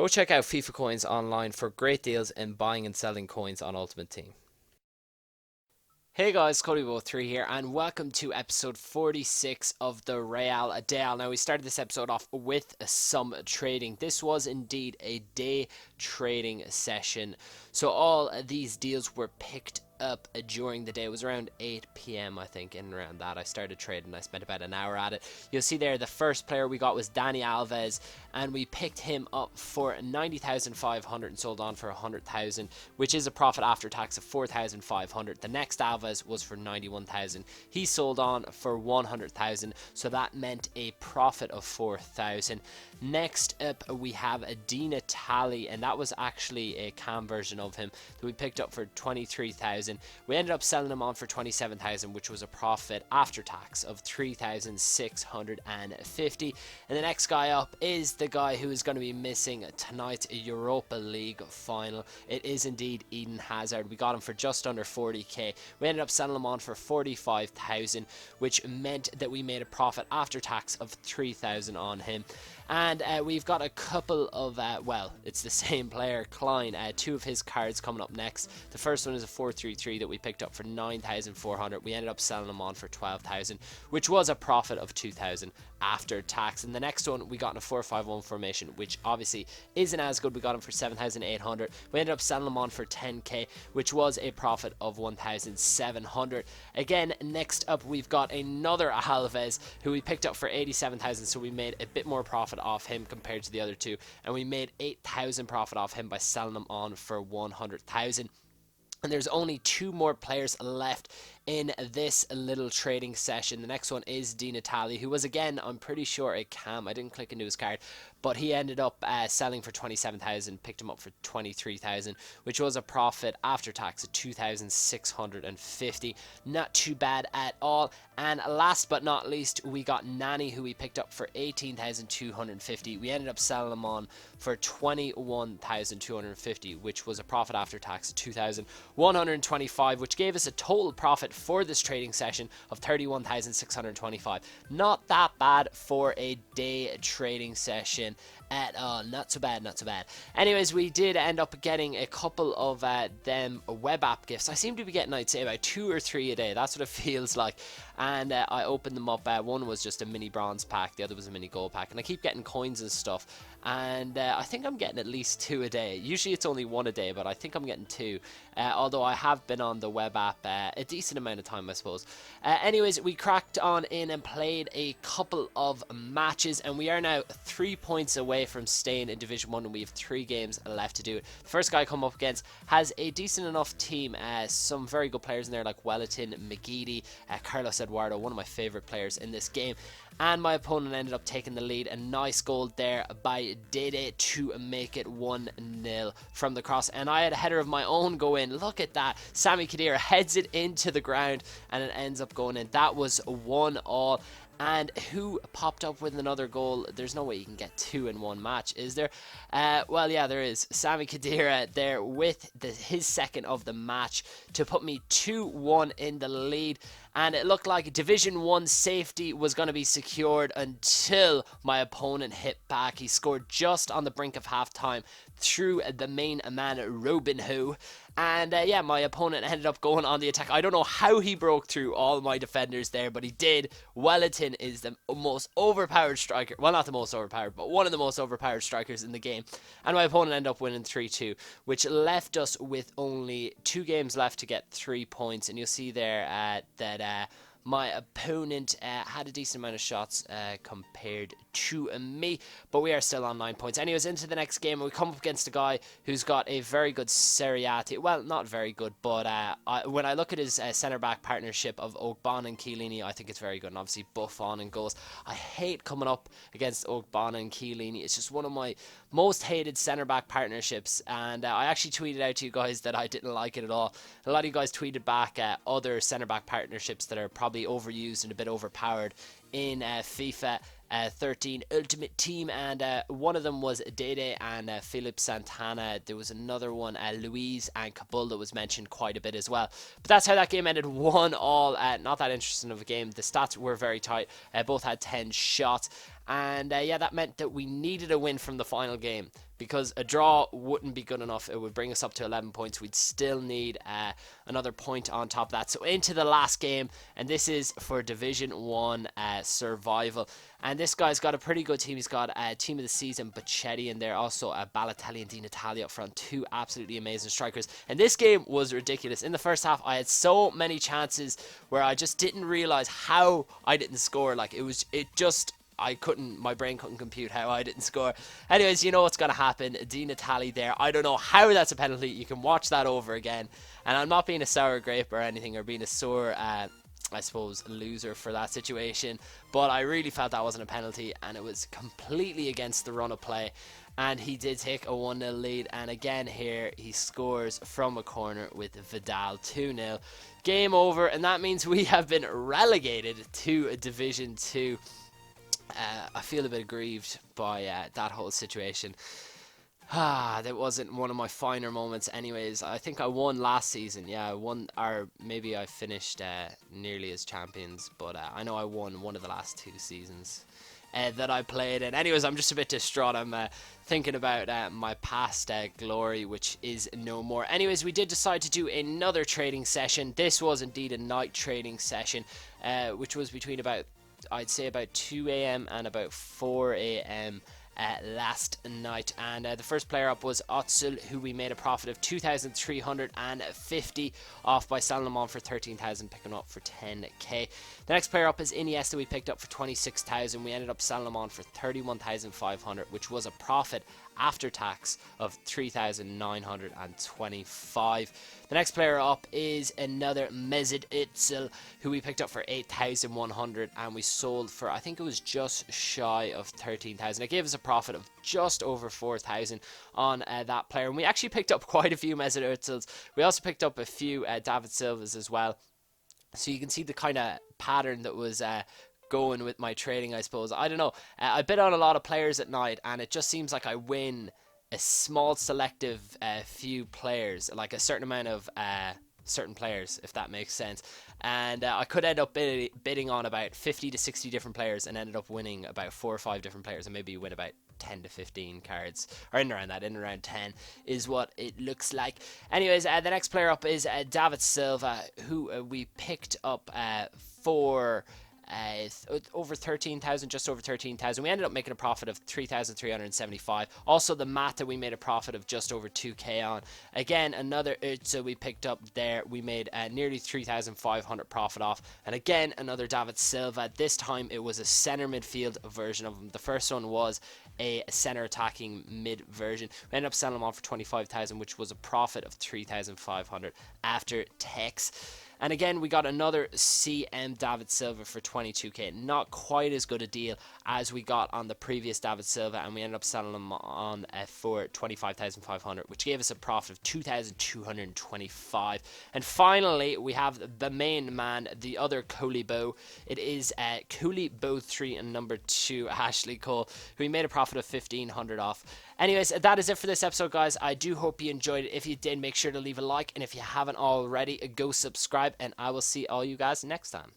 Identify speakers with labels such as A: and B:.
A: Go check out FIFA coins online for great deals in buying and selling coins on Ultimate Team. Hey guys, Cody3 here, and welcome to episode 46 of the Real Deal. Now, we started this episode off with some trading. This was indeed a day trading session. So all these deals were picked up during the day. It was around 8 p.m. I think, in around that. I started trading. I spent about an hour at it. You'll see there the first player we got was Dani Alves, and we picked him up for 90,500 and sold on for 100,000, which is a profit after tax of 4,500. The next Alves was for 91,000. He sold on for 100,000, so that meant a profit of 4,000. Next up, we have a Dina Talley, and that was actually a cam version of him that we picked up for 23,000. We ended up selling him on for 27,000, which was a profit after tax of 3,650. And the next guy up is the guy who is going to be missing tonight's Europa League final. It is indeed Eden Hazard. We got him for just under 40k. We ended up selling him on for 45,000, which meant that we made a profit after tax of 3,000 on him. And we've got a couple of, well, it's the same player, Klein, two of his cards coming up next. The first one is a 4-3-3 that we picked up for 9,400. We ended up selling them on for 12,000, which was a profit of 2,000 after tax. And the next one we got in a 4-5-1 formation, which obviously isn't as good. We got him for 7,800. We ended up selling them on for 10k, which was a profit of 1,700. Again, next up we've got another Alves who we picked up for 87,000, so we made a bit more profit off him compared to the other two, and we made 8,000 profit off him by selling them on for 100,000. And there's only two more players left in this little trading session. The next one is Di Natale, who was, again, I'm pretty sure a cam. I didn't click into his card, but he ended up selling for 27,000, picked him up for 23,000, which was a profit after tax of 2,650. Not too bad at all. And last but not least, we got Nani, who we picked up for 18,250. We ended up selling him on for 21,250, which was a profit after tax of 2,125, which gave us a total profit for this trading session of 31,625. Not that bad for a day trading session at all. Not so bad, not so bad. Anyways, we did end up getting a couple of them web app gifts. I seem to be getting, I'd say, about 2 or 3 a day. That's what it feels like. And I opened them up. One was just a mini bronze pack, the other was a mini gold pack, and I keep getting coins and stuff. And I think I'm getting at least 2 a day. Usually it's only 1 a day, but I think I'm getting 2. Although I have been on the web app a decent amount of time, I suppose. Anyways, we cracked on in and played a couple of matches, and we are now 3 points away from staying in Division 1, and we have 3 games left to do it. The first guy I come up against has a decent enough team. Some very good players in there like Wellington, McGeady, Carlos Eduardo, one of my favourite players in this game. And my opponent ended up taking the lead. A nice goal there by Dede to make it 1-0 from the cross. And I had a header of my own go in. Look at that. Sami Khedira heads it into the ground and it ends up going in. That was 1-1. And who popped up with another goal? There's no way you can get 2 in one match, is there? Well, yeah, there is. Sami Khedira there with his second of the match to put me 2-1 in the lead. And it looked like Division 1 safety was going to be secured until my opponent hit back. He scored just on the brink of halftime through the main man, Robinho. And yeah, my opponent ended up going on the attack. I don't know how he broke through all my defenders there, but he did. Wellington is the most overpowered striker. Well, not the most overpowered, but one of the most overpowered strikers in the game. And my opponent ended up winning 3-2, which left us with only 2 games left to get 3 points. And you'll see there that my opponent had a decent amount of shots compared to me, but we are still on 9 points. Anyways, into the next game, we come up against a guy who's got a very good Serie A team. Well, not very good, but when I look at his centre-back partnership of Ogbon and Chiellini, I think it's very good, and obviously Buffon and goals. I hate coming up against Ogbon and Chiellini. It's just one of my most hated centre-back partnerships, and I actually tweeted out to you guys that I didn't like it at all. A lot of you guys tweeted back other centre-back partnerships that are probably overused and a bit overpowered in FIFA 13 Ultimate Team, and one of them was Dede and Philip Santana. There was another one, Luis and Kabul, that was mentioned quite a bit as well. But that's how that game ended, 1-1. Not that interesting of a game. The stats were very tight. Both had 10 shots. And yeah, that meant that we needed a win from the final game, because a draw wouldn't be good enough. It would bring us up to 11 points. We'd still need another point on top of that. So into the last game, and this is for Division 1 survival. And this guy's got a pretty good team. He's got a team of the season, Bocelli in there, also Balotelli and Di Natale up front, two absolutely amazing strikers. And this game was ridiculous. In the first half, I had so many chances where I just didn't realize how I didn't score. Like, my brain couldn't compute how I didn't score. Anyways, you know what's going to happen. Di Natale there. I don't know how that's a penalty. You can watch that over again. And I'm not being a sour grape or anything, or being a sore, I suppose, loser for that situation. But I really felt that wasn't a penalty, and it was completely against the run of play. And he did take a 1-0 lead. And again here, he scores from a corner with Vidal, 2-0. Game over, and that means we have been relegated to Division 2. I feel a bit aggrieved by that whole situation. That wasn't one of my finer moments anyways. I think I won last season. Yeah, I won, or maybe I finished nearly as champions, but I know I won one of the last 2 seasons that I played in. Anyways, I'm just a bit distraught. I'm thinking about my past glory, which is no more. Anyways, we did decide to do another trading session. This was indeed a night trading session, which was between I'd say about 2 a.m. and about 4 a.m. Last night. And the first player up was Otsul, who we made a profit of 2,350 off by selling him on for 13,000, picking him up for 10k. The next player up is Iniesta. We picked up for 26,000. We ended up selling him on for 31,500, which was a profit after tax of 3,925. The next player up is another Mesut Özil, who we picked up for 8,100, and we sold for, I think it was just shy of 13,000. It gave us a profit of just over 4,000 on that player. And we actually picked up quite a few Mesut Özils. We also picked up a few David Silvas as well. So you can see the kind of pattern that was going with my trading, I suppose. I don't know. I bet on a lot of players at night, and it just seems like I win a small selective few players, like a certain amount of certain players, if that makes sense. And I could end up bidding on about 50 to 60 different players and ended up winning about 4 or 5 different players, and maybe win about 10 to 15 cards, or in around 10 is what it looks like. Anyways, the next player up is David Silva, who we picked up for over 13,000, just over 13,000. We ended up making a profit of 3,375. Also, the Mata we made a profit of just over 2k on. Again, another Özil we picked up there. We made nearly 3,500 profit off. And again, another David Silva. This time it was a center midfield version of him. The first one was a center attacking mid version. We ended up selling him on for 25,000, which was a profit of 3,500 after tax. And again, we got another CM David Silva for 22k. Not quite as good a deal as we got on the previous David Silva, and we ended up selling him on for 25,500, which gave us a profit of 2,225. And finally, we have the main man, the other Koulibaly. It is Koulibaly 3 and number 2, Ashley Cole, who we made a profit of 1,500 off. Anyways, that is it for this episode, guys. I do hope you enjoyed it. If you did, make sure to leave a like, and if you haven't already, go subscribe, and I will see all you guys next time.